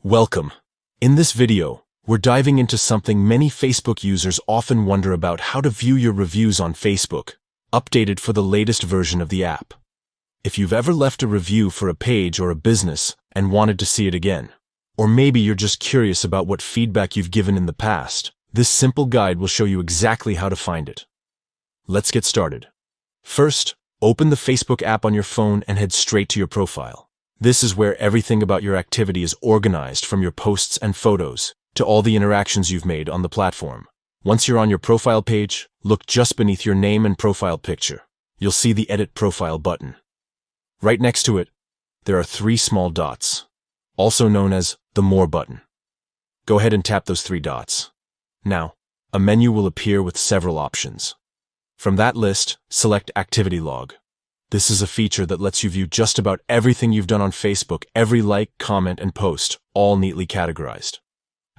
Welcome. In this video, we're diving into something many Facebook users often wonder about: how to view your reviews on Facebook, updated for the latest version of the app. If you've ever left a review for a page or a business and wanted to see it again, or maybe you're just curious about what feedback you've given in the past, this simple guide will show you exactly how to find it. Let's get started. First, open the Facebook app on your phone and head straight to your profile. This is where everything about your activity is organized, from your posts and photos to all the interactions you've made on the platform. Once you're on your profile page, look just beneath your name and profile picture. You'll see the Edit Profile button. Right next to it, there are 3 small dots, also known as the More button. Go ahead and tap those 3 dots. Now, a menu will appear with several options. From that list, select Activity Log. This is a feature that lets you view just about everything you've done on Facebook, every like, comment, and post, all neatly categorized.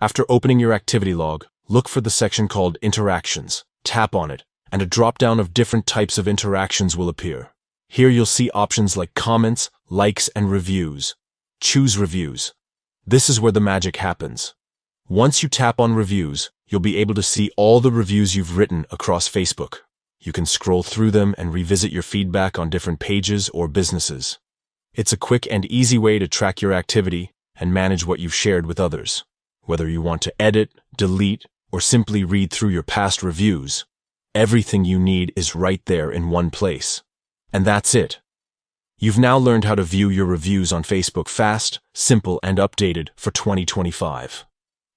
After opening your activity log, look for the section called Interactions. Tap on it, and a drop-down of different types of interactions will appear. Here you'll see options like comments, likes, and reviews. Choose Reviews. This is where the magic happens. Once you tap on Reviews, you'll be able to see all the reviews you've written across Facebook. You can scroll through them and revisit your feedback on different pages or businesses. It's a quick and easy way to track your activity and manage what you've shared with others. Whether you want to edit, delete, or simply read through your past reviews, everything you need is right there in one place. And that's it. You've now learned how to view your reviews on Facebook fast, simple, and updated for 2025.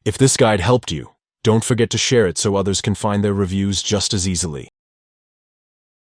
If this guide helped you, don't forget to share it so others can find their reviews just as easily.